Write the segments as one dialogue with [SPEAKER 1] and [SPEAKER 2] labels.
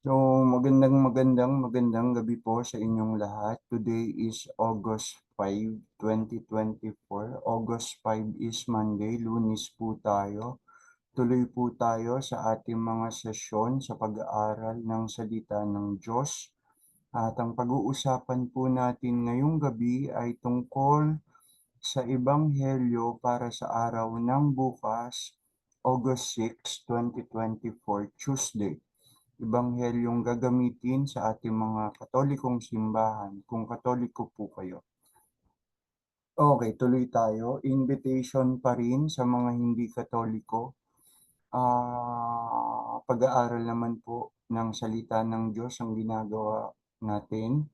[SPEAKER 1] So, magandang gabi po sa inyong lahat. Today is August 5, 2024. August 5 is Monday, Lunes po tayo. Tuloy po tayo sa ating mga sesyon sa pag-aaral ng salita ng Diyos. At ang pag-uusapan po natin ngayong gabi ay tungkol sa Ebanghelyo para sa araw ng bukas, August 6, 2024, Tuesday. Ebanghelyong gagamitin sa ating mga Katolikong simbahan, kung Katoliko po kayo. Okay, tuloy tayo. Invitation pa rin sa mga hindi Katoliko. Pag-aaral naman po ng salita ng Diyos ang ginagawa natin.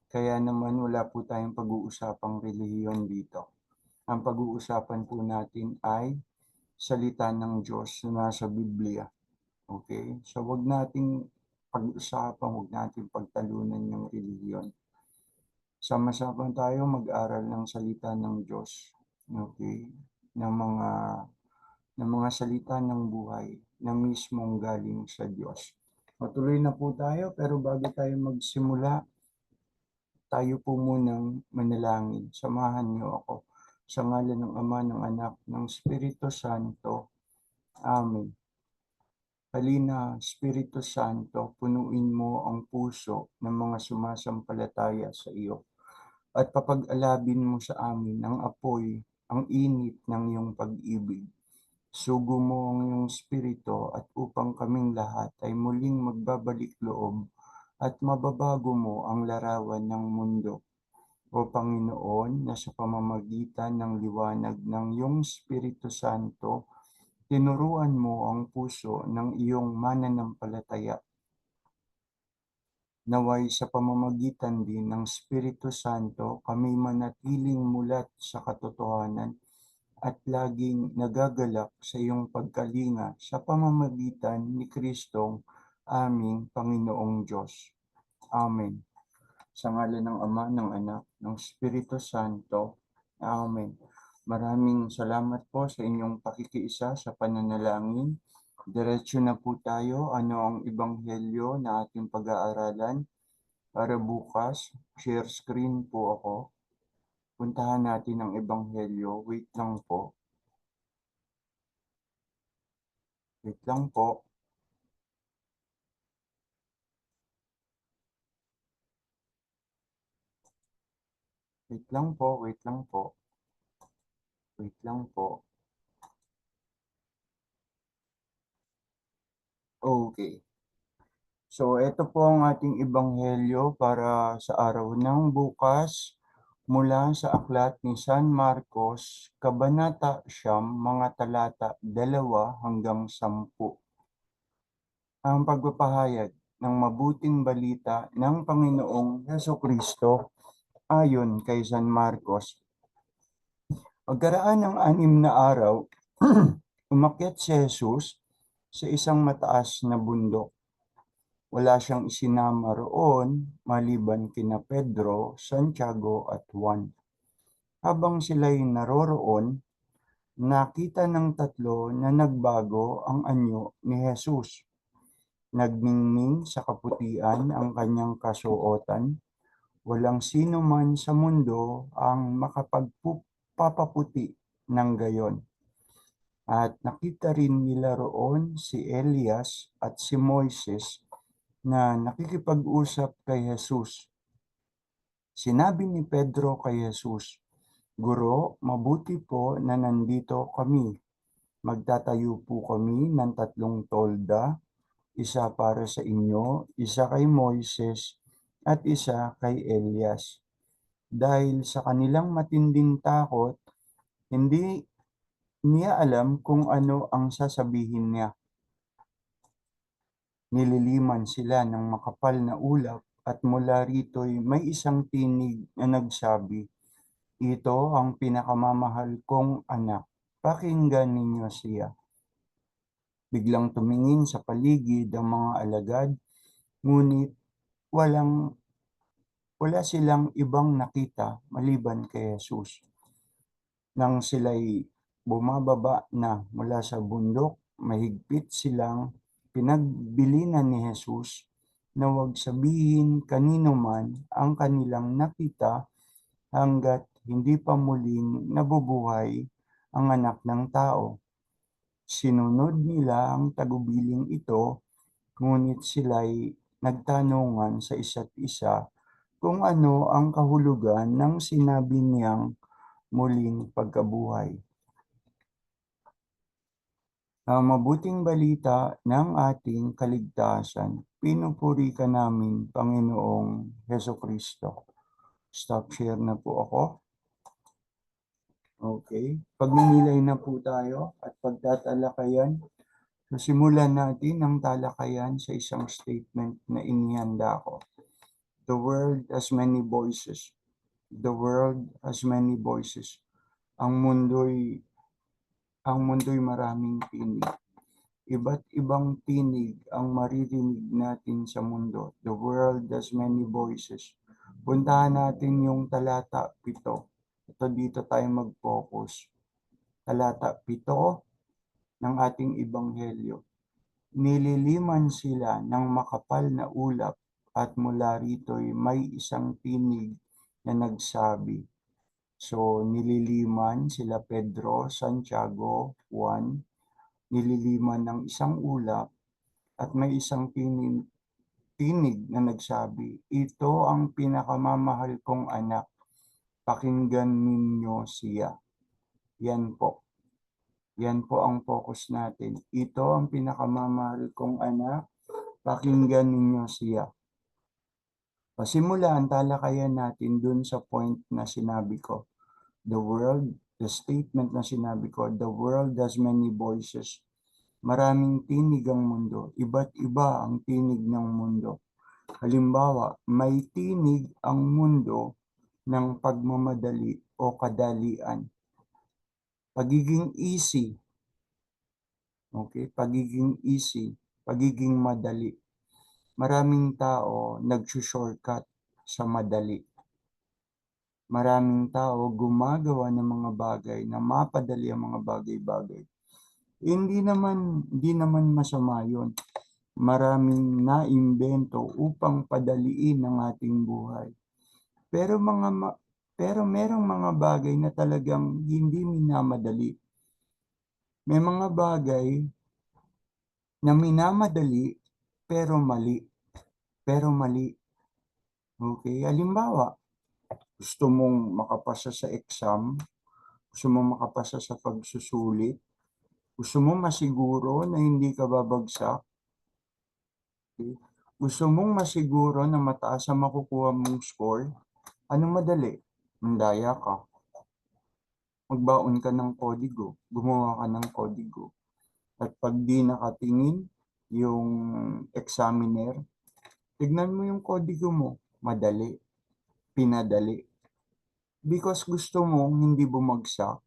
[SPEAKER 1] Kaya naman wala po tayong pag-uusapang relihiyon dito. Ang pag-uusapan po natin ay salita ng Diyos na nasa Biblia. Okay? So, wag nating pag-usapan, wag nating pagtalunan yung relihiyon. Sama-sama tayo mag-aral ng salita ng Diyos. Okay? Ng mga salita ng buhay na mismong galing sa Diyos. Matuloy na po tayo, pero bago tayo magsimula, tayo po munang manalangin. Samahan niyo ako sa ngalan ng Ama, ng Anak, ng Espiritu Santo. Amen. Halina, Espiritu Santo, punuin mo ang puso ng mga sumasampalataya sa iyo at papag-alabin mo sa amin ang apoy, ang init ng iyong pag-ibig. Sugo mo ang iyong Espiritu at upang kaming lahat ay muling magbabalik loob at mababago mo ang larawan ng mundo. O Panginoon, na sa pamamagitan ng liwanag ng iyong Espiritu Santo, tinuruan mo ang puso ng iyong mananampalataya. Naway sa pamamagitan din ng Espiritu Santo, kami manatiling mulat sa katotohanan at laging nagagalak sa iyong pagkalinga sa pamamagitan ni Kristong aming Panginoong Diyos. Amen. Sa ngalan ng Ama, ng Anak, ng Espiritu Santo. Amen. Maraming salamat po sa inyong pakikiisa sa pananalangin. Diretso na po tayo. Ano ang ebanghelyo na ating pag-aaralan? Para bukas, share screen po ako. Puntahan natin ang ebanghelyo. Wait lang po. Wait lang po. Wait lang po. Wait lang po. Wait lang po. Okay. So, ito po ang ating ebanghelyo para sa araw ng bukas mula sa aklat ni San Marcos, Kabanata 9, mga talata 2 hanggang 10. Ang pagpapahayag ng mabuting balita ng Panginoong Hesukristo ayon kay San Marcos. Pagkaraan ng 6 na araw, umakyat si Jesus sa isang mataas na bundok. Wala siyang isinama roon maliban kina Pedro, Santiago at Juan. Habang sila'y naroroon, nakita ng tatlo na nagbago ang anyo ni Jesus. Nagningning sa kaputian ang kanyang kasuotan. Walang sino man sa mundo ang makapagpapaputi ng gayon. At nakita rin nila roon si Elias at si Moises na nakikipag-usap kay Jesus. Sinabi ni Pedro kay Jesus, "Guro, mabuti po na nandito kami. Magtatayo po kami ng 3 tolda, isa para sa inyo, isa kay Moises, at isa kay Elias." Dahil sa kanilang matinding takot, hindi niya alam kung ano ang sasabihin niya. Nililiman sila ng makapal na ulap at mula rito'y may isang tinig na nagsabi, "Ito ang pinakamamahal kong anak, pakinggan ninyo siya." Biglang tumingin sa paligid ang mga alagad, ngunit wala silang ibang nakita maliban kay Jesus. Nang sila'y bumababa na mula sa bundok, mahigpit silang pinagbilinan ni Jesus na huwag sabihin kanino man ang kanilang nakita hangga't hindi pa muling nabubuhay ang Anak ng Tao. Sinunod nila ang tagubiling ito, ngunit sila'y nagtanungan sa isa't isa kung ano ang kahulugan ng sinabi niyang muling pagkabuhay. Ang mabuting balita ng ating kaligtasan, pinupuri ka namin, Panginoong Hesukristo. Stop share na po ako. Okay. Pagninilay na po tayo at pagtatalakayan. So, simulan natin ang talakayan sa isang statement na inihanda ko. The world has many voices. The world has many voices. Ang mundo'y maraming tinig. Iba't ibang tinig ang maririnig natin sa mundo. The world has many voices. Puntahan natin yung talata 7. Ito dito tayo mag-focus. Talata 7 ng ating ebanghelyo. Nililiman sila ng makapal na ulap at mula rito'y may isang tinig na nagsabi. So, nililiman sila Pedro, Santiago, Juan, nililiman ng isang ulap at may isang tinig na nagsabi, ito ang pinakamamahal kong anak, pakinggan ninyo siya. Yan po. Yan po ang focus natin. Ito ang pinakamamahal kong anak, pakinggan ninyo siya. Pasimula ang talakayan natin dun sa point na sinabi ko. The statement na sinabi ko, the world has many voices. Maraming tinig ang mundo. Iba't iba ang tinig ng mundo. Halimbawa, may tinig ang mundo ng pagmamadali o kadalian. Pagiging easy. Okay? Pagiging easy. Pagiging madali. Maraming tao nagsushortcut sa madali. Maraming tao gumagawa ng mga bagay na mapadali ang mga bagay-bagay. Hindi naman masama yun. Maraming naimbento upang padaliin ang ating buhay. Pero merong mga bagay na talagang hindi minamadali. May mga bagay na minamadali pero mali. Okay, halimbawa, gusto mong makapasa sa exam, gusto mong makapasa sa pagsusulit, gusto mong masiguro na hindi ka babagsak, okay? Gusto mong masiguro na mataas ang makukuha mong score, anong madali? Mandaya ka. Magbaon ka ng kodigo, gumawa ka ng kodigo. At pag di nakatingin yung examiner, tignan mo yung kodigo mo, madali, pinadali. Because gusto mong hindi bumagsak,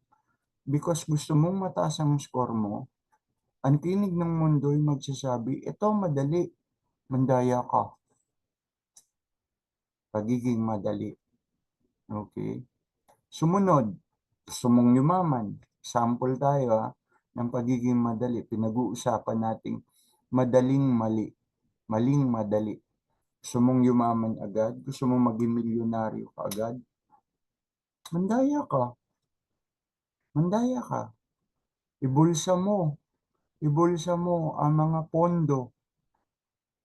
[SPEAKER 1] because gusto mong mataas ang score mo, ang tinig ng mundo ay magsasabi, ito madali, mandaya ka. Pagiging madali. Okay? Sumunod, gusto mong yumaman. Sample tayo ng pagiging madali. Pinag-uusapan nating madaling mali. Maling madali. Gusto mong yumaman agad? Gusto mong maging milyonaryo ka agad? Mandaya ka. Mandaya ka. Ibulsa mo ang mga pondo.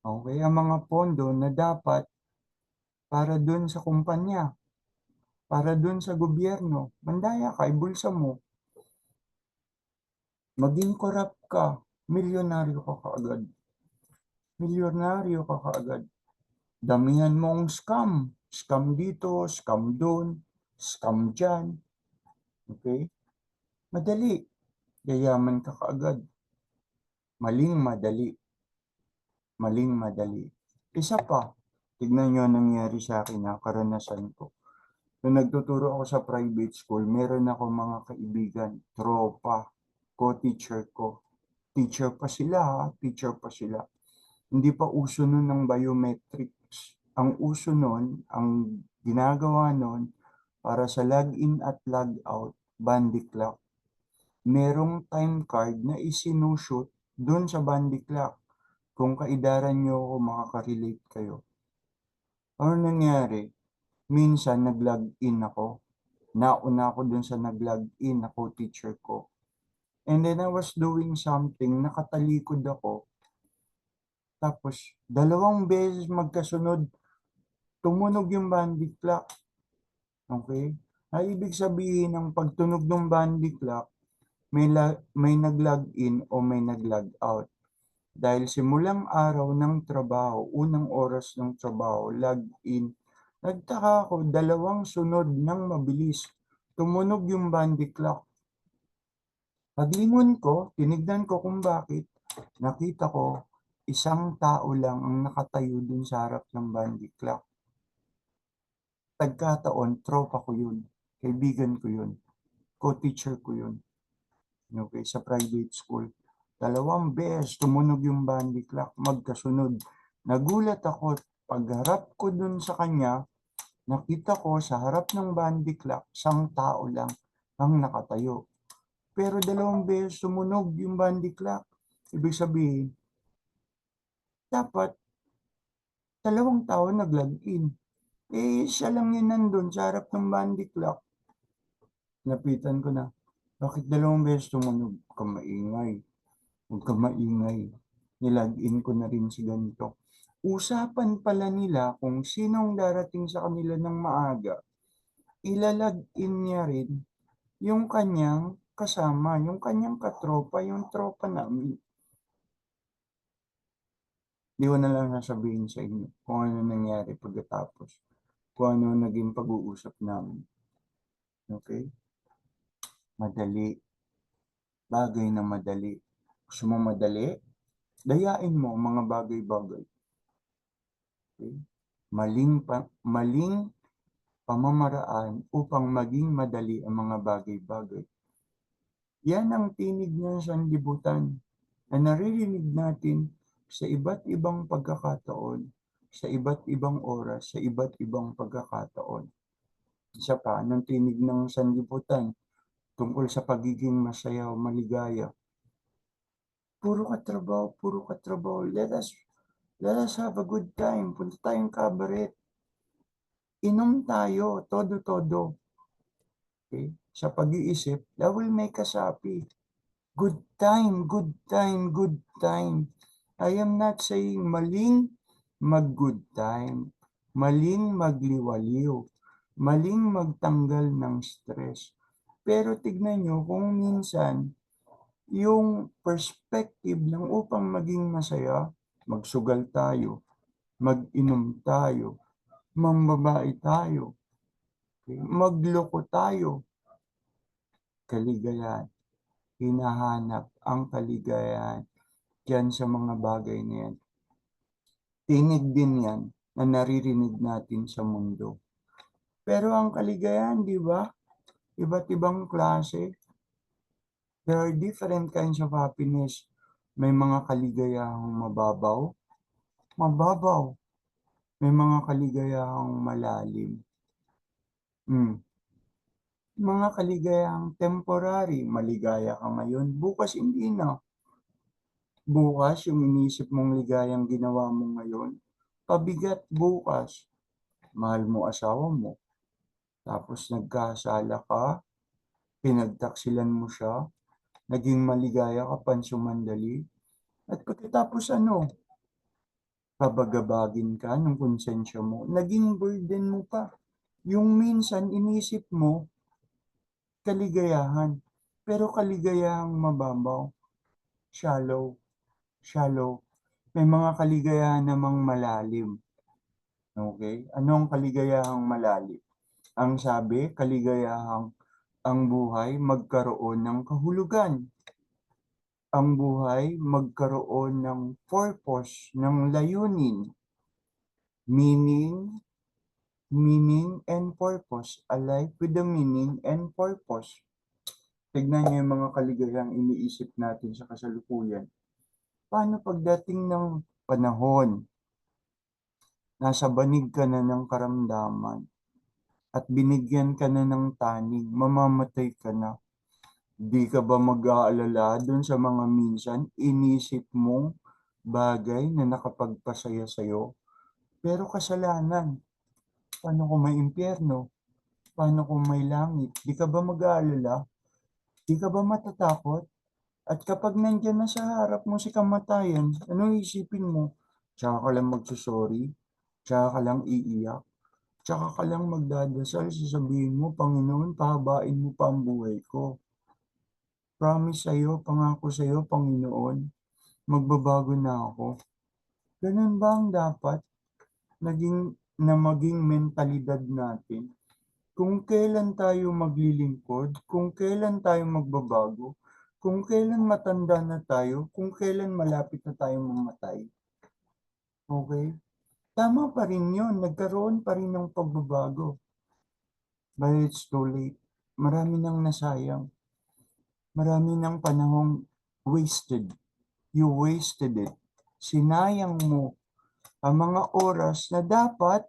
[SPEAKER 1] Okay? Ang mga pondo na dapat para dun sa kumpanya, para dun sa gobyerno. Mandaya ka, ibulsa mo. Maging korap ka, milyonaryo ka kaagad. Milyonaryo ka kaagad. Damihan mong scam. Scam dito, scam doon, scam dyan. Okay? Madali. Yayaman ka kaagad. Maling madali. Maling madali. Isa pa, tignan nyo nangyari sa akin karanasan ko. Nung nagtuturo ako sa private school, meron ako mga kaibigan, tropa, co-teacher ko. Teacher pa sila. Hindi pa uso nun ng biometrics. Ang uso nun, ang ginagawa nun, para sa log-in at log-out, bandy clock. Merong time card na isinushoot dun sa bandy clock. Kung kaidaran niyo ako, makaka-relate kayo. Ano nangyari? Minsan nag-log-in ako. Nauna ako dun sa nag-log-in, ako teacher ko. And then I was doing something, nakatalikod ako. Tapos, 2 beses magkasunod, tumunog yung bandy clock. Okay? Ay, ibig sabihin ng pagtunog ng bandy clock, may nag-log-in o may nag-log out. Dahil simulang araw ng trabaho, unang oras ng trabaho, log-in, nagtaka ako, 2 sunod ng mabilis. Tumunog yung bandy clock. Paglingon ko, tinignan ko kung bakit. Nakita ko, isang tao lang ang nakatayo dun sa harap ng bandy clock. Pagkataon, tropa ko yun. Kaibigan ko yun. Co-teacher ko yun. Okay, sa private school. 2 beses tumunog yung bandy clock, magkasunod. Nagulat ako, pagharap ko dun sa kanya, nakita ko sa harap ng bandy clock, isang tao lang ang nakatayo. Pero 2 beses tumunog yung bandy clock. Ibig sabihin, dapat 2 tao nag-log-in. Siya lang yun nandun sa harap ng bandy clock. Napitan ko na, bakit 2 beses tumunog? Huwag ka maingay. Huwag ka maingay. Nilagin ko na rin si ganito. Usapan pala nila kung sinong darating sa kanila ng maaga. Ilalagin niya rin yung kanyang kasama, yung kanyang katropa, yung tropa namin. Di ko na lang sasabihin sa inyo kung ano nangyari pagkatapos. Kung ano naging pag-uusap namin. Okay? Madali. Bagay na madali. Gusto mo madali? Dayain mo ang mga bagay-bagay. Okay? Maling pamamaraan upang maging madali ang mga bagay-bagay. Yan ang tinig ng sanlibutan na naririnig natin sa iba't ibang pagkakataon, sa iba't ibang oras, sa iba't ibang pagkakataon. Isa pa, anong tinig ng sanlibutan tungkol sa pagiging masaya o maligaya? Puro ka trabaho. Let us have a good time. Punta tayong kabaret. Inom tayo, todo-todo. Okay? Sa pag-iisip, that will make us happy. Good time, good time, good time. I am not saying maling mag-good time, maling magliwaliw, maling magtanggal ng stress. Pero tignan nyo kung minsan, yung perspective ng upang maging masaya, magsugal tayo, mag-inom tayo, mambabae tayo, okay? Magloko tayo, kaligayahan. Hinahanap ang kaligayahan diyan sa mga bagay na yan. Tinig din yan na naririnig natin sa mundo. Pero ang kaligayahan, di ba? Iba't ibang klase. There are different kinds of happiness. May mga kaligayahang mababaw. Mababaw. May mga kaligayahang malalim. Mga kaligayahang temporary. Maligaya ka ngayon. Bukas hindi na. Bukas, yung iniisip mong ligayang ginawa mo ngayon, pabigat bukas. Mahal mo asawa mo. Tapos nagkasala ka, pinagtaksilan mo siya, naging maligaya ka pansumandali. At pagkatapos babagabagin ka ng konsensya mo, naging burden mo pa. Yung minsan inisip mo, kaligayahan. Pero kaligayahang mababaw, shallow, shallow. May mga kaligayahan namang malalim. Okay? Anong kaligayahang malalim? Ang sabi, kaligayahang ang buhay magkaroon ng kahulugan. Ang buhay magkaroon ng purpose, ng layunin. Meaning and purpose. A life with a meaning and purpose. Tignan niyo yung mga kaligayahang iniisip natin sa kasalukuyan. Paano pagdating ng panahon, nasa banig ka na ng karamdaman, at binigyan ka na ng taning, mamamatay ka na. Di ka ba mag-aalala dun sa mga minsan, inisip mong bagay na nakapagpasaya sa'yo, pero kasalanan. Paano kung may impyerno? Paano kung may langit? 'Di ka ba mag-aalala? 'Di ka ba matatakot? At kapag nandiyan na sa harap mo si kamatayan, anong iisipin mo? Tsaka ka lang magso-sorry, tsaka ka lang iiyak, tsaka ka lang magdadasal, sasabihin mo, "Panginoon, pahabain mo pa ang buhay ko." Promise sa'yo, pangako sa'yo, Panginoon, magbabago na ako. Ganun ba ang dapat maging mentalidad natin? Kung kailan tayo maglilingkod, kung kailan tayo magbabago, kung kailan matanda na tayo, kung kailan malapit na tayong mamatay. Okay? Tama pa rin yun, nagkaroon pa rin ng pagbabago. But it's too late. Marami nang nasayang. Marami ng panahong wasted. You wasted it. Sinayang mo ang mga oras na dapat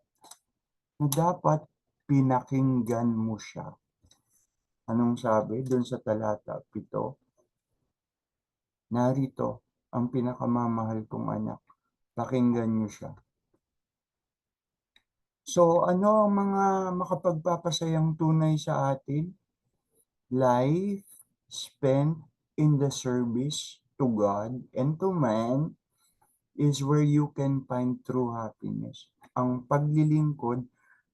[SPEAKER 1] pinakinggan mo siya. Anong sabi doon sa talata 7? Narito ang pinakamamahal kong anak, pakinggan niyo siya. So, ano ang mga makapagpapasayang tunay sa atin? Life spent in the service to God and to man is where you can find true happiness. Ang paglilingkod,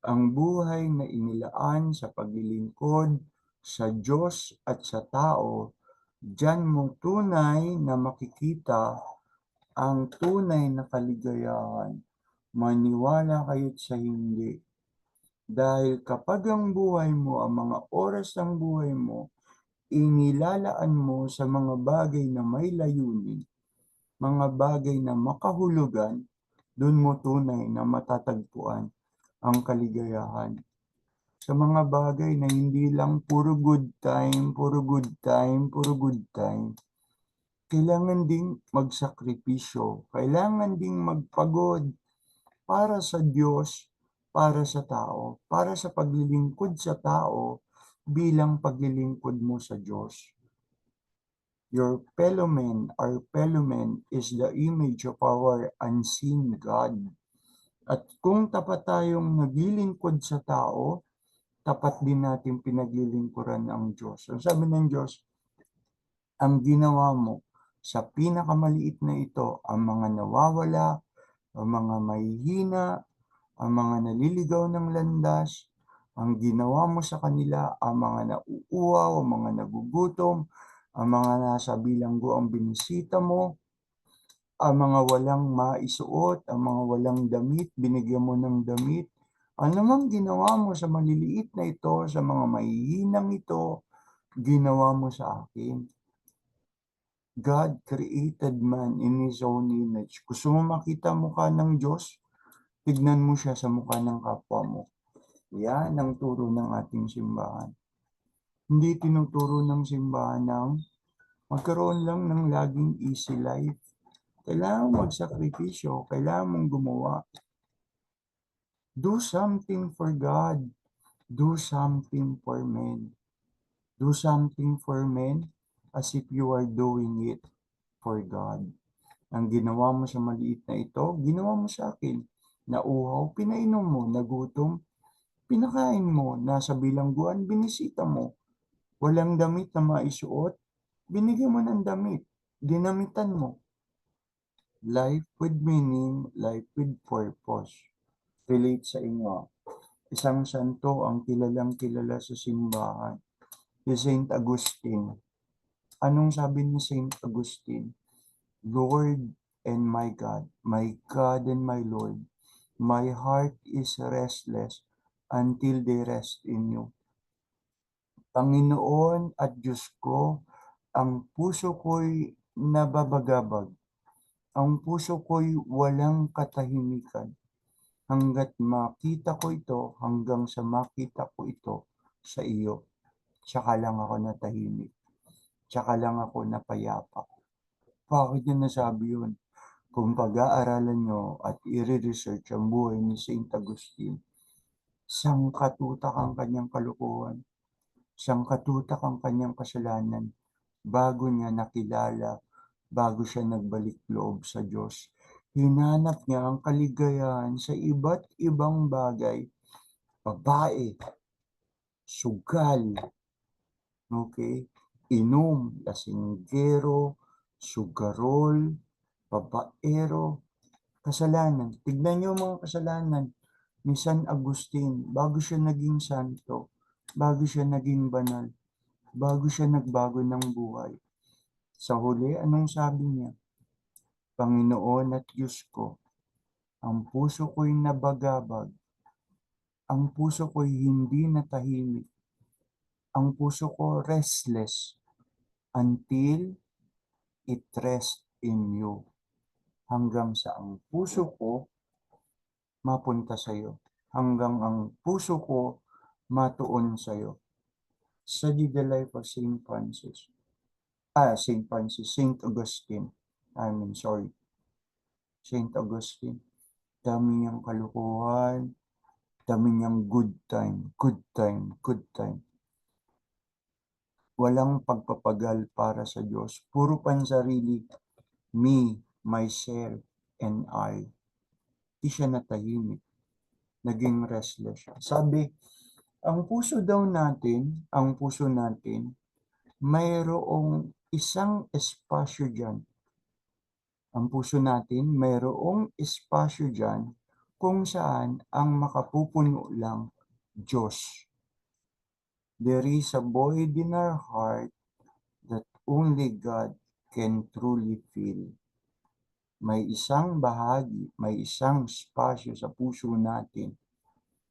[SPEAKER 1] ang buhay na inilaan sa paglilingkod sa Diyos at sa tao, diyan mo tunay na makikita ang tunay na kaligayahan. Maniwala kayo't sa hindi. Dahil kapag ang buhay mo, ang mga oras ng buhay mo, inilalaan mo sa mga bagay na may layunin, mga bagay na makahulugan, dun mo tunay na matatagpuan ang kaligayahan. Sa mga bagay na hindi lang puro good time, puro good time, puro good time, kailangan ding magsakripisyo, kailangan ding magpagod para sa Diyos, para sa tao, para sa paglilingkod sa tao bilang paglilingkod mo sa Diyos. Your fellow man, our fellow man is the image of our unseen God. At kung tapat tayong naglilingkod sa tao, tapat din natin pinaglilingkuran ang Diyos. Ang sabi ng Diyos, ang ginawa mo sa pinakamaliit na ito, ang mga nawawala, ang mga mahihina, ang mga naliligaw ng landas, ang ginawa mo sa kanila, ang mga nauuhaw, ang mga nagugutom, ang mga nasa bilanggo ang binisita mo, ang mga walang maisuot, ang mga walang damit, binigyan mo ng damit. Ano mang ginawa mo sa maliliit na ito, sa mga mahihinang ito, ginawa mo sa akin. God created man in His own image. Gusto mo makita mukha ng Diyos? Tignan mo siya sa mukha ng kapwa mo. Yan ang turo ng ating simbahan. Hindi tinuturo ng simbahan ng magkaroon lang ng laging easy life. Kailangan magsakripisyo, kailangan mong gumawa. Do something for God. Do something for men. Do something for men as if you are doing it for God. Ang ginawa mo sa maliit na ito, ginawa mo sa akin. Nauhaw, pinainom mo. Nagutom, pinakain mo. Nasa bilangguan, binisita mo. Walang damit na maisuot, binigyan mo ng damit. Dinamitan mo. Life with meaning, life with purpose. Relate sa inyo. Isang santo ang kilalang kilala sa simbahan, si Saint Agustin. Anong sabi ni Saint Agustin? Lord and my God and my Lord, my heart is restless until they rest in you. Panginoon at Diyos ko, ang puso ko'y nababagabag. Ang puso ko'y walang katahimikan. Hanggat makita ko ito, hanggang sa makita ko ito sa iyo. Tsaka lang ako natahimik. Tsaka lang ako napayapa. Bakit niya nasabi yun? Kung pag-aaralan nyo at i-research ang buhay ni Saint Agustin, sangkatutak ang kanyang kalukuhan, sangkatutak ang kanyang kasalanan bago niya nakilala bago siya nagbalik loob sa Diyos. Hinanap niya ang kaligayahan sa iba't ibang bagay, babae, sugal, okay, inom, lasinggero, sugarol, babaero, kasalanan. Tignan niyo mga kasalanan ni San Agustin bago siya naging santo, bago siya naging banal, bago siya nagbago ng buhay. Sa huli, anong sabi niya? Panginoon at Diyos ko, ang puso ko'y nabagabag, ang puso ko'y hindi natahimik, ang puso ko restless until it rests in you. Hanggang sa ang puso ko mapunta sa iyo. Hanggang ang puso ko matuon sa iyo. Study the life of Saint Francis. Saint Francis, Saint Augustine. Sorry. Saint Augustine. Dami niyang kalukuhan, dami niyang good time, good time, good time. Walang pagpapagal para sa Diyos. Puro pansarili, me, myself, and I. Di siya natahimik. Naging restless siya. Sabi, ang puso natin, mayroong isang espasyo dyan. Ang puso natin, mayroong espasyo dyan kung saan ang makapupuno lang Diyos. There is a void in our heart that only God can truly fill. May isang bahagi, may isang espasyo sa puso natin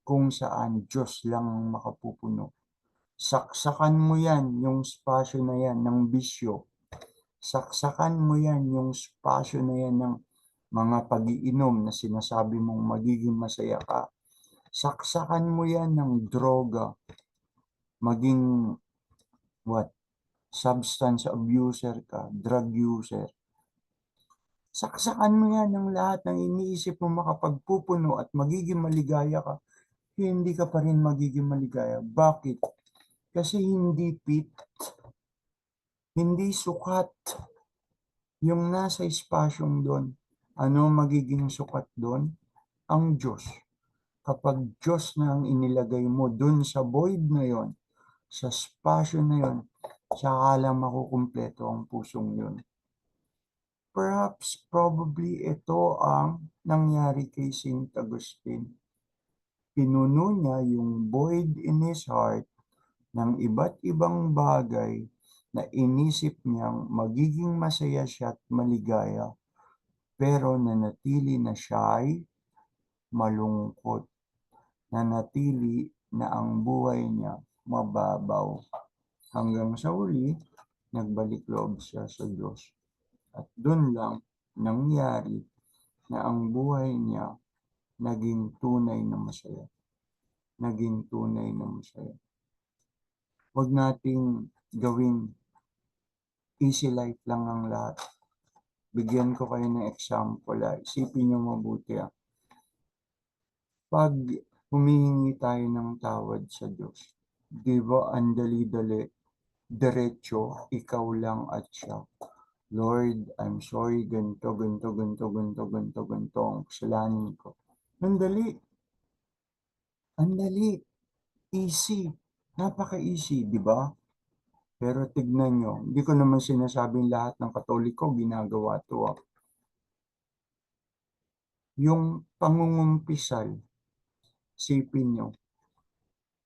[SPEAKER 1] kung saan Diyos lang ang makapupuno. Saksakan mo yan, yung espasyo na yan ng bisyo. Saksakan mo yan, yung espasyo na yan ng mga pag-iinom na sinasabi mong magiging masaya ka. Saksakan mo yan ng droga, maging substance abuser ka, drug user. Saksakan mo yan ng lahat ng iniisip mo makapagpupuno at magiging maligaya ka. Hindi ka pa rin magiging maligaya. Bakit? Kasi hindi fit, hindi sukat yung nasa espasyong doon. Ano magiging sukat doon? Ang Diyos. Kapag Diyos na ang inilagay mo doon sa void na yon, sa spasyo na yon, saka lang makukumpleto ang pusong yon. Perhaps, probably, ito ang nangyari kay Saint Augustine. Pinuno niya yung void in his heart ng iba't ibang bagay na inisip niyang magiging masaya siya at maligaya, pero nanatili na siya ay malungkot, nanatili na ang buhay niya mababaw. Hanggang sa huli, nagbalik loob siya sa Diyos. At doon lang nangyari na ang buhay niya naging tunay na masaya. Naging tunay na masaya. Huwag nating gawing easy life lang ang lahat. Bigyan ko kayo ng example. Isipin nyo mabuti. Pag humihingi tayo ng tawad sa Diyos, di ba ang dali-dali, diretso, ikaw lang at siya. Lord, I'm sorry, ganito, ganito, ganito, ganito, ganito, ganito, ang kasalanan ko. Ang dali. Ang dali. Easy. Napaka-easy, di ba? Pero tignan nyo, hindi ko naman sinasabing lahat ng Katoliko ginagawa ito. Yung pangungumpisal, sipin nyo,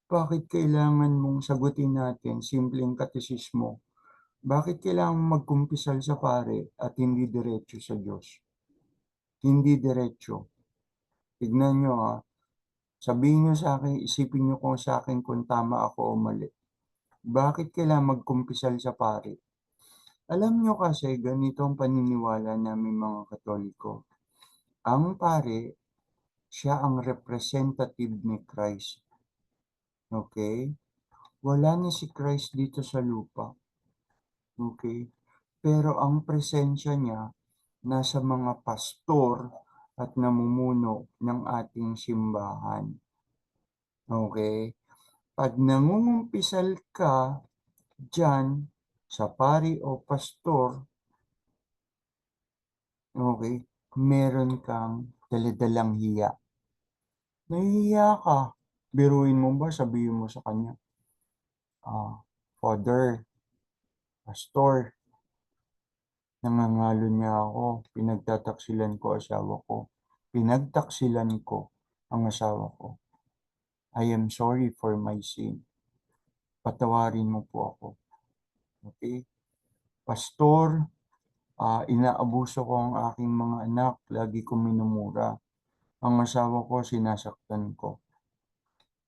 [SPEAKER 1] bakit kailangan mong sagutin natin simpleng katesismo? Bakit kailangan magkumpisal sa pare at hindi diretso sa Diyos? Hindi diretso. Tignan nyo sabihin nyo sa akin, isipin nyo kung sa akin kung tama ako o mali. Bakit kailangan magkumpisal sa pare? Alam nyo kasi ganito ang paniniwala namin mga Katoliko. Ang pare, siya ang representative ni Christ. Okay? Wala na si Christ dito sa lupa. Okay? Pero ang presensya niya nasa mga pastor at namumuno ng ating simbahan. Okay? Pag nangungumpisal ka dyan sa pari o pastor, okey, meron kang dala-dalang hiya. Nahihiya ka, biruin mo ba sabihin mo sa kanya, "Father, pastor, nangangalo niya ako, pinagtataksilan ko asawa ko, pinagtaksilan ko ang asawa ko. I am sorry for my sin, patawarin mo po ako." Okey? "Pastor, inaabuso ko ang aking mga anak, lagi kong minumura. Ang asawa ko sinasaktan ko."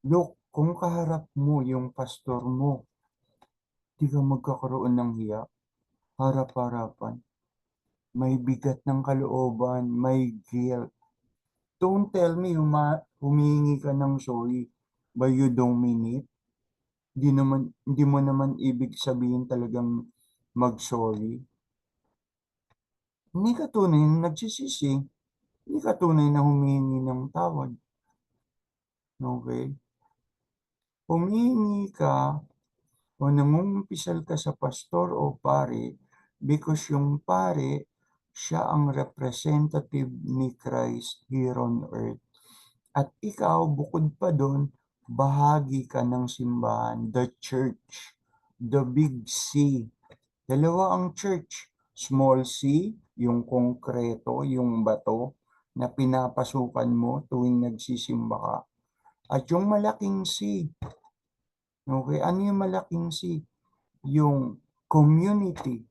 [SPEAKER 1] Look, kung kaharap mo yung pastor mo, 'di ka magkakaroon ng hiya, harap-harapan. May bigat ng kalooban, may guilt. Don't tell me humihingi ka ng sorry, but you don't mean it. Hindi mo naman ibig sabihin talagang mag-sorry. Hindi ka tunay na nagsisisi, hindi ka tunay na humihingi ng tawad, okey? Humihingi ka o nangungumpisal ka sa pastor o pare because yung pare, siya ang representative ni Christ here on earth. At ikaw bukod pa dun, bahagi ka ng simbahan, the church, the big C. Dalawa ang church, small c, yung konkreto, yung bato na pinapasukan mo tuwing nagsisimba ka. At yung malaking C, okey, ano yung malaking C? Yung community,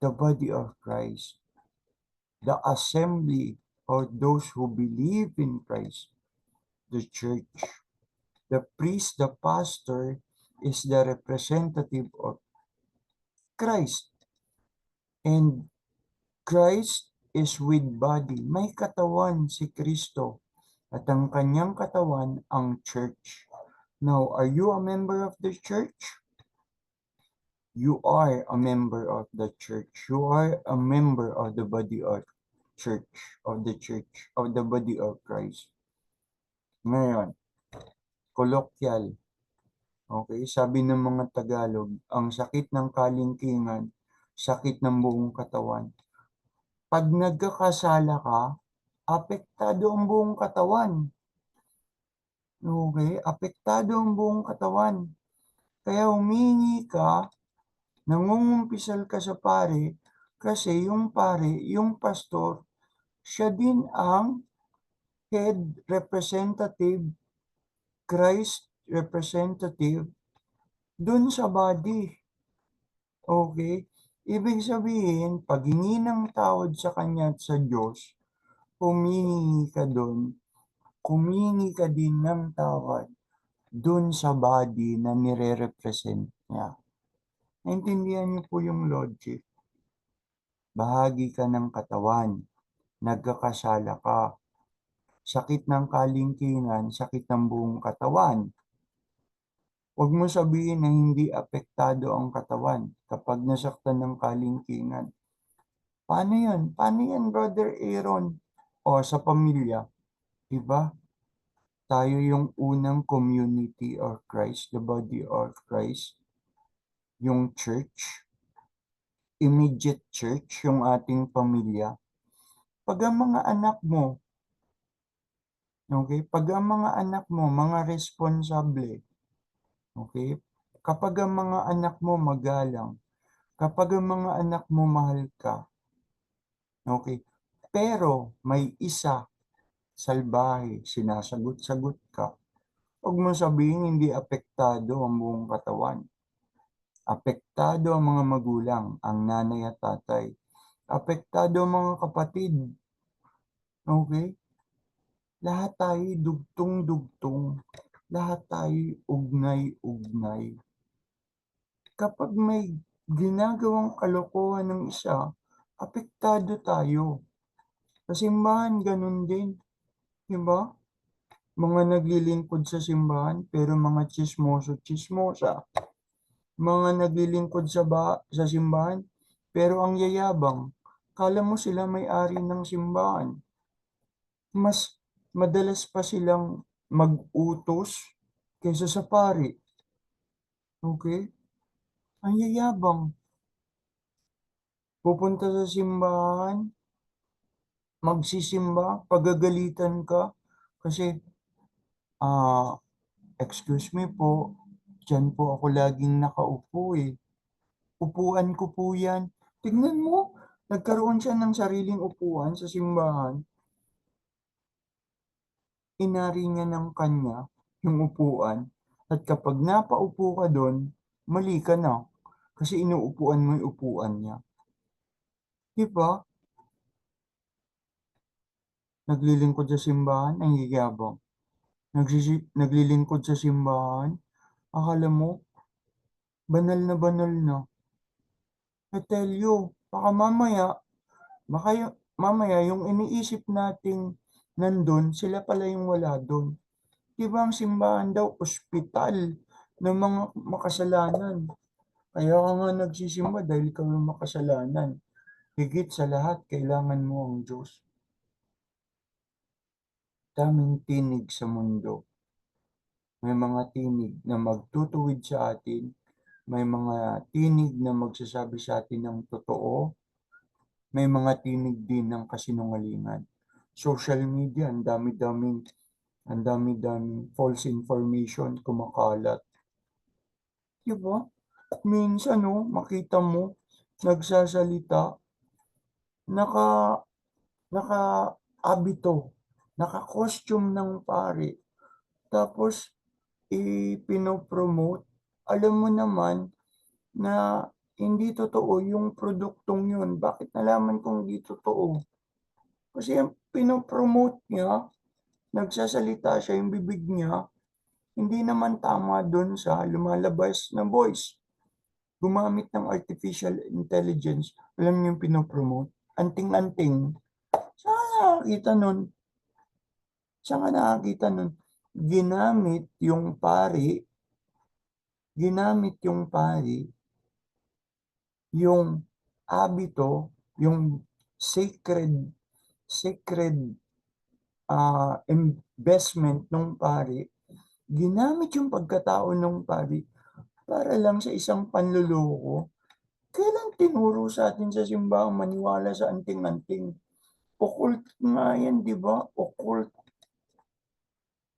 [SPEAKER 1] the body of Christ, the assembly or those who believe in Christ, the church. The priest, the pastor is the representative of Christ, and Christ is with body. May katawan si Kristo at ang kanyang katawan ang church. Now, are you a member of the church? You are a member of the church. You are a member of the body of church, of the body of Christ. Ngayon, koloktyal, okay? Sabi ng mga Tagalog, ang sakit ng kalingkingan, sakit ng buong katawan. Pag nagkakasala ka, apektado ang buong katawan. Okay? Apektado ang buong katawan. Kaya humingi ka, nangungumpisal ka sa pare, kasi yung pare, yung pastor, siya din ang head representative, Christ representative dun sa body. Okay? Ibig sabihin, paghingi ng tawad sa kanya at sa Diyos, humihingi ka dun, humihingi ka din ng tawad dun sa body na nire-represent niya. Naintindihan niyo po yung logic? Bahagi ka ng katawan, nagkakasala ka, sakit ng kalingkingan, sakit ng buong katawan. Huwag mo sabihin na hindi apektado ang katawan kapag nasaktan ng kalingkingan. Paano yun? Paano yan, Brother Aaron? O sa pamilya, di ba? Tayo yung unang community of Christ, the body of Christ, yung church, immediate church, yung ating pamilya. Pag ang mga anak mo, okay? Pag ang mga anak mo, mga responsable, okay? Kapag ang mga anak mo magalang, kapag ang mga anak mo mahal ka, okay? Pero may isa, salbahe, sinasagot-sagot ka. Huwag mo sabihin hindi apektado ang buong katawan. Apektado ang mga magulang, ang nanay at tatay. Apektado ang mga kapatid. Okay? Lahat tayo dugtong-dugtong. Lahat tayo ugnay-ugnay. Kapag may ginagawang kalokohan ng isa, apektado tayo. Sa simbahan, ganun din. Diba? Mga naglilingkod sa simbahan, pero mga chismoso-chismosa. Mga naglilingkod sa simbahan, pero ang yayabang. Kala mo sila may-ari ng simbahan. Mas madalas pa silang mag-utos kaysa sa pari. Okay? Ang yayabang. Pupunta sa simbahan, magsisimba, pagagalitan ka, kasi, ah, excuse me po, diyan po ako laging nakaupo eh. Upuan ko po yan. Tignan mo, nagkaroon siya ng sariling upuan sa simbahan. Inari niya ng kanya yung upuan. At kapag napaupo ka doon, mali ka na. Kasi inuupuan mo yung upuan niya. Di ba? Naglilingkod sa simbahan, ang yayabang. Naglilingkod sa simbahan, akala mo, banal na. I tell you, baka mamaya yung iniisip nating nandun, sila pala yung wala dun. Di ba ang simbahan daw, ospital ng mga makasalanan. Kaya ka nga nagsisimba dahil ikaw yung makasalanan. Higit sa lahat, kailangan mo ang Diyos. Daming tinig sa mundo. May mga tinig na magtutuwid sa atin. May mga tinig na magsasabi sa atin ng totoo. May mga tinig din ng kasinungalingan. Social media, ang dami-daming false information kumakalat. Diba? Minsan, no, makita mo, nagsasalita, naka, naka-abito, naka-costume ng pare, tapos ipinopromote, alam mo naman na hindi totoo yung produktong yun. Bakit nalaman kong hindi totoo? Kasi ang pinopromote niya, nagsasalita siya, yung bibig niya, hindi naman tama doon sa lumalabas na voice. Gumamit ng artificial intelligence. Alam niyo yung pinopromote? Anting-anting. Saan nakakita nun? Saan ka nakakita nun? Ginamit yung pari, ginamit yung pari, yung abito, yung sacred, sacred investment ng pari, ginamit yung pagkatao ng pari para lang sa isang panluloko. Kailan tinuro sa atin sa simbahang maniwala sa anting-anting? Occult nga yan, di ba? Occult.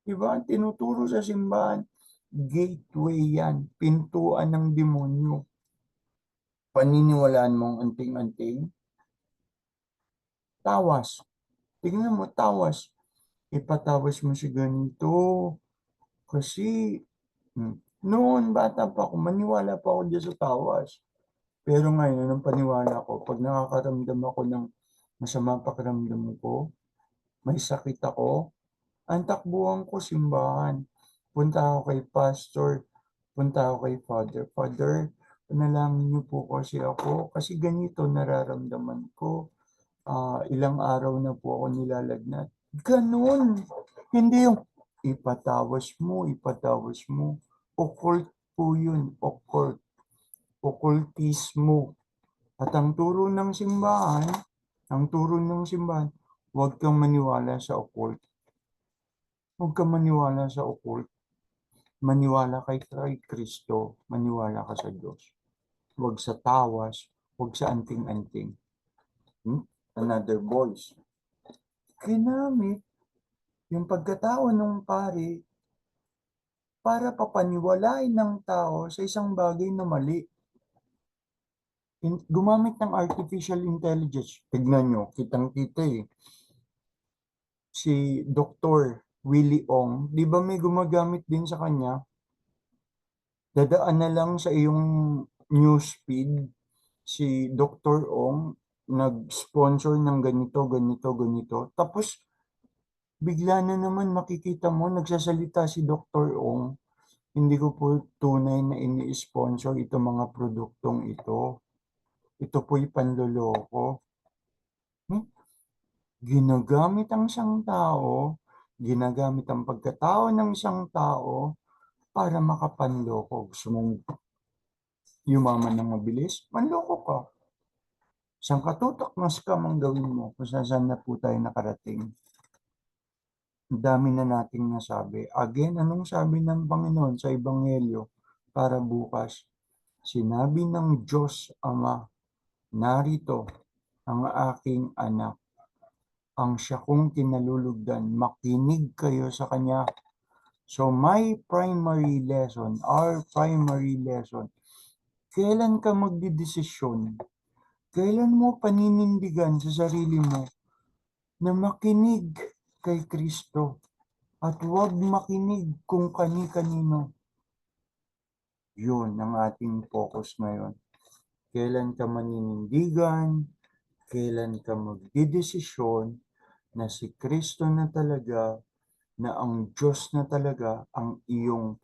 [SPEAKER 1] Di ba? Ang tinuturo sa simbahan, gateway yan. Pintuan ng demonyo. Paniniwalaan mong anting-anting? Tawas. Tingnan mo, tawas. Ipatawas mo si ganito. Kasi, noon bata pa ako, maniwala pa ako dyan sa tawas. Pero ngayon, anong paniwala ko? Pag nakakaramdam ako ng masama pakiramdam ko, may sakit ako, ang takbuhan ko simbahan. Punta ako kay pastor, punta ako kay father. Father, panalangin niyo po kasi ako kasi ganito nararamdaman ko. Ilang araw na po ako nilalagnat. Ganun. Hindi yung ipatawas mo. Occult po yun. Occult. Occultismo. At ang turo ng simbahan, huwag kang maniwala sa occult. Huwag kang maniwala sa occult. Maniwala kay Kristo. Maniwala ka sa Diyos. Huwag sa tawas. Huwag sa anting-anting. Another voice. Ginamit yung pagkatao ng pari para papaniwalain ng tao sa isang bagay na mali. Gumamit ng artificial intelligence. Tignan nyo, kitang-kita eh. Si Dr. Willie Ong, di ba may gumagamit din sa kanya? Dadaan na lang sa iyong newsfeed si Dr. Ong nag-sponsor ng ganito, ganito, ganito. Tapos bigla na naman makikita mo nagsasalita si Dr. Ong. Hindi ko po tunay na ini-sponsor itong mga produktong ito. Ito po'y panloloko. Ginagamit ang isang tao, ginagamit ang pagkatao ng isang tao para makapanloko. Gusto mong yumaman ng mabilis? Manloko ka. Isang katutok na scam ang gawin mo kung saan na po tayo nakarating. Ang dami na nating nasabi. Again, anong sabi ng Panginoon sa Ebanghelyo para bukas? Sinabi ng Diyos Ama, narito ang aking anak. ang siya kong kinalulugdan. Makinig kayo sa Kanya. So my primary lesson, our primary lesson, kailan ka magdidesisyon? Kailan mo paninindigan sa sarili mo na makinig kay Kristo at huwag makinig kung kani-kanino? Yun ang ating focus ngayon. Kailan ka maninindigan, kailan ka magdidesisyon na si Kristo na talaga, na ang Diyos na talaga ang iyong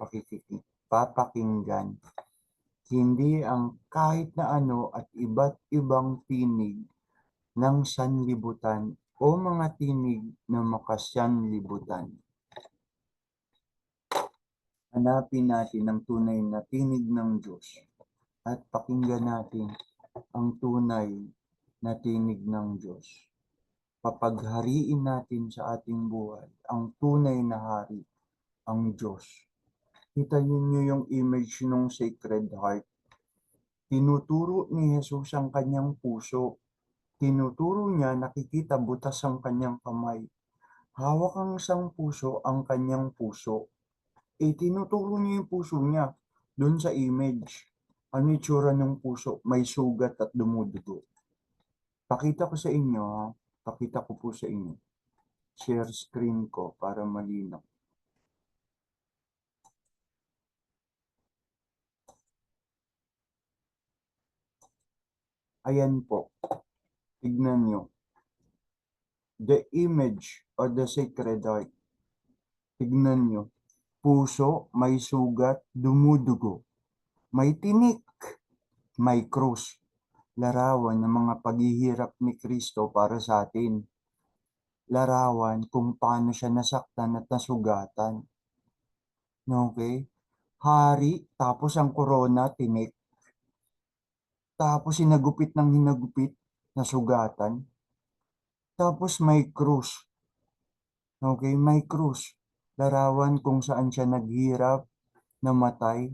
[SPEAKER 1] papakinggan. Hindi ang kahit na ano at iba't ibang tinig ng sanlibutan o mga tinig na makasanlibutan. Hanapin natin ang tunay na tinig ng Diyos at pakinggan natin ang tunay na tinig ng Diyos. Papaghariin natin sa ating buhay ang tunay na hari, ang Diyos. Kita niyo yung image ng Sacred Heart. Tinuturo ni Jesus ang kanyang puso. Tinuturo niya, nakikita butas ang kanyang kamay. Hawak ang isang puso, ang kanyang puso. Tinuturo niya yung puso niya doon sa image. Ano itsura ng puso? May sugat at dumudugo. Pakita ko sa inyo, ha? Pakita ko po sa inyo. Share screen ko para malinaw. Ayan po. Tignan nyo. The image of the Sacred Heart. Tignan nyo. Puso, may sugat, dumudugo. May tinik, may krus. Larawan ng mga paghihirap ni Kristo para sa atin. Larawan kung paano siya nasaktan at nasugatan. Okay? Hari, tapos ang corona, tinik. Tapos hinagupit ng hinagupit, nasugatan. Tapos may krus. Okay? May krus. Larawan kung saan siya naghirap, namatay,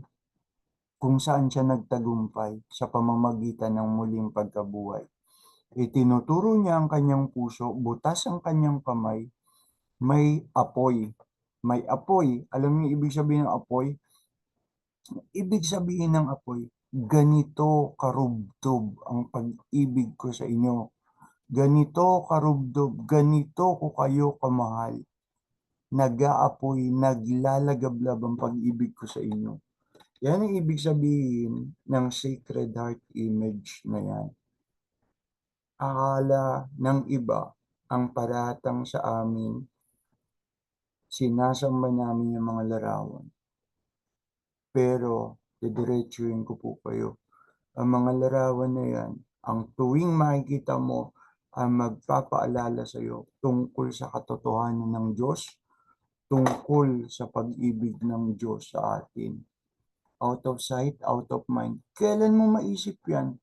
[SPEAKER 1] kung saan siya nagtagumpay sa pamamagitan ng muling pagkabuhay. Itinuturo niya ang kanyang puso, butas ang kanyang kamay, may apoy. May apoy. Alam niyo ibig sabihin ng apoy? Ibig sabihin ng apoy, ganito karubdob ang pag-ibig ko sa inyo. Ganito karubdob, ganito ko kayo kamahal. Nag-aapoy, naglalagablab ang pag-ibig ko sa inyo. Yan ang ibig sabihin ng Sacred Heart image na yan. Akala ng iba ang paratang sa amin, sinasamba namin yung mga larawan. Pero, didiretsuhin ko po kayo. Ang mga larawan na yan, ang tuwing makikita mo, ang magpapaalala sa iyo tungkol sa katotohanan ng Diyos, tungkol sa pag-ibig ng Diyos sa atin. Out of sight, out of mind. Kailan mo maisip yan?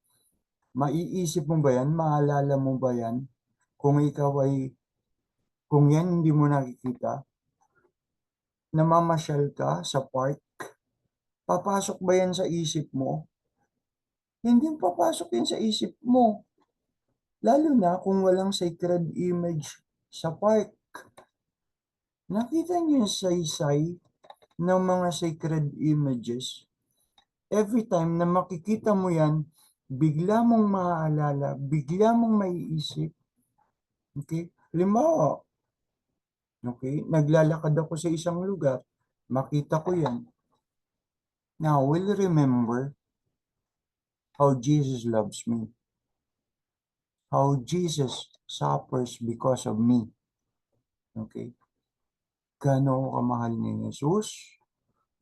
[SPEAKER 1] Maiisip mo ba yan? Maalala mo ba yan? Kung ikaw ay, kung yan hindi mo nakikita, namamasyal ka sa park, papasok ba yan sa isip mo? Hindi papasok yan sa isip mo. Lalo na kung walang sacred image sa park. Nakita niyo yung saysay ng mga sacred images? Every time na makikita mo yan, bigla mong maaalala, bigla mong maiisip. Okay? Halimbawa, okay, naglalakad ako sa isang lugar, makita ko yan. Now, will remember how Jesus loves me. How Jesus suffers because of me. Okay? Gaano kamahal ni Jesus?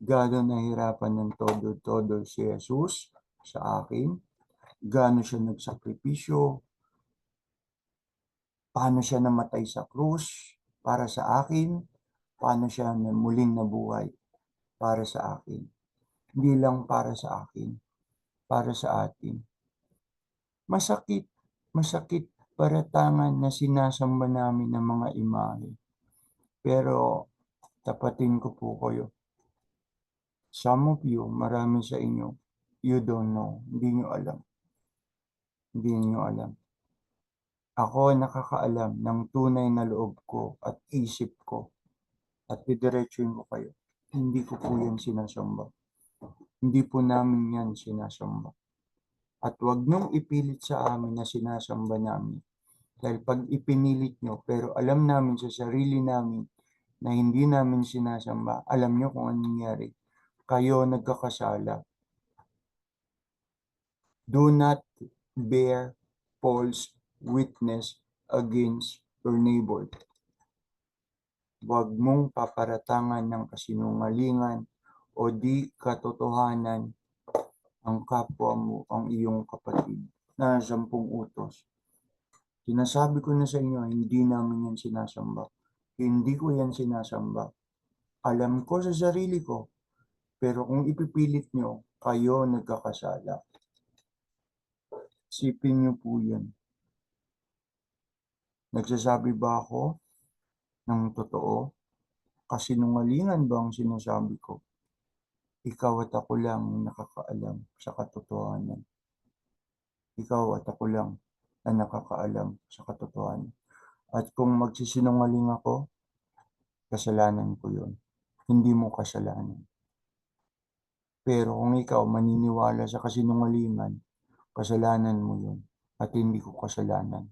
[SPEAKER 1] Gaano nahirapan ng todo-todo si Jesus sa akin? Gaano siya nagsakripisyo? Paano siya namatay sa krus para sa akin? Paano siya muling nabuhay para sa akin? Hindi lang para sa akin, para sa atin. Masakit, masakit paratangan na sinasamba namin ng mga imahe. Pero tapatin ko po kayo. Some of you, marami sa inyo, you don't know. Hindi nyo alam. Hindi nyo alam. Ako nakakaalam ng tunay na loob ko at isip ko at didiretsuhin ko kayo. Hindi ko po yan sinasamba. Hindi po namin yan sinasamba. At wag niyong ipilit sa amin na sinasamba namin. Dahil 'pag ipinilit niyo pero alam namin sa sarili namin na hindi namin sinasamba, alam niyo kung anong nangyari, kayo nagkakasala. Do not bear false witness against your neighbor. Huwag mong paparatangan ng kasinungalingan o di katotohanan ang kapwa mo, ang iyong kapatid. Na 10 utos. Sinasabi ko na sa inyo, hindi namin yan sinasamba. Hindi ko yan sinasamba. Alam ko sa sarili ko, pero kung ipipilit nyo, kayo nagkakasala. Sipin nyo po yan. Nagsasabi ba ako ng totoo? Kasinungalingan ba ang sinasabi ko? Ikaw at ako lang nakakaalam sa katotohanan. Ikaw at ako lang ang nakakaalam sa katotohanan. At kung magsisinungaling ako, kasalanan ko yun. Hindi mo kasalanan. Pero kung ikaw maniniwala sa kasinungalingan, kasalanan mo yun at hindi ko kasalanan.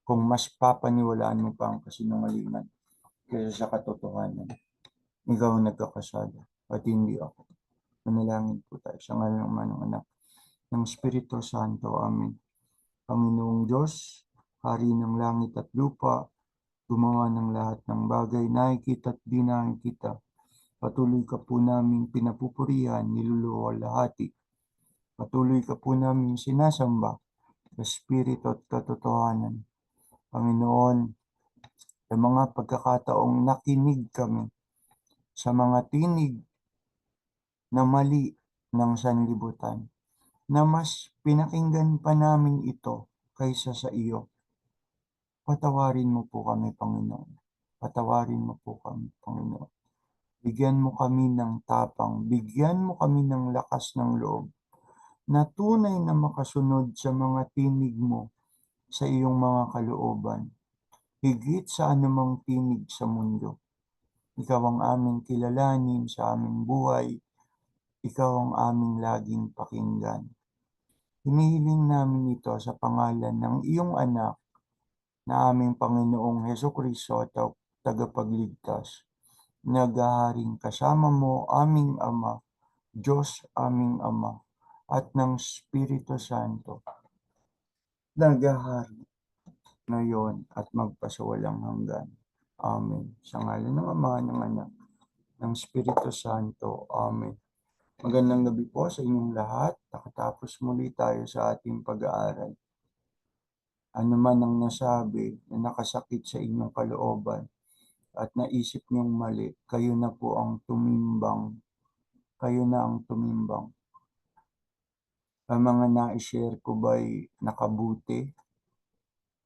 [SPEAKER 1] Kung mas papaniwalaan mo pa ang kasinungalingan kaysa sa katotohanan, ikaw ang nagkakasala at hindi ako. Manalangin po tayo sa ngalan ng Ama, ng Anak, ng Espiritu Santo. Amen. Panginoong Diyos, Hari ng langit at lupa, gumawa ng lahat ng bagay, nakikita at di nakikita. Patuloy ka po naming pinapupurihan, niluluwalhati. Patuloy ka po naming sinasamba sa Espiritu at katotohanan. Panginoon, sa mga pagkakataong nakinig kami sa mga tinig na mali ng sanlibutan, na mas pinakinggan pa namin ito kaysa sa iyo. Patawarin mo po kami, Panginoon. Patawarin mo po kami, Panginoon. Bigyan mo kami ng tapang, bigyan mo kami ng lakas ng loob, na tunay na makasunod sa mga tinig mo sa iyong mga kalooban, higit sa anumang tinig sa mundo. Ikaw ang aming kilalanin sa aming buhay, ikaw ang aming laging pakinggan. Hinihiling namin ito sa pangalan ng iyong anak na aming Panginoong Hesukristo at tagapagligtas. Naghaharing kasama mo, aming Ama, Diyos aming Ama, at ng Espiritu Santo. Naghahari ngayon at magpasawalang hanggan. Amen. Sa ngalan ng Ama, ng Anak, ng Espiritu Santo. Amen. Magandang gabi po sa inyong lahat. Nakatapos muli tayo sa ating pag-aaral. Ano man ang nasabi na nakasakit sa inyong kalooban at naisip niyong mali, kayo na po ang tumimbang. Kayo na ang tumimbang. Ang mga na-share ko ba'y nakabuti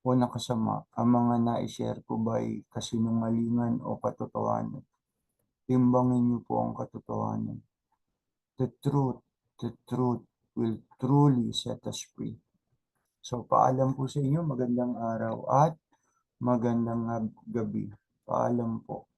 [SPEAKER 1] o nakasama? Ang mga na-share ko ba'y kasinungalingan o katotohanan? Timbangin niyo po ang katotohanan. The truth will truly set us free. So, paalam po sa inyo, magandang araw at magandang gabi. Paalam po.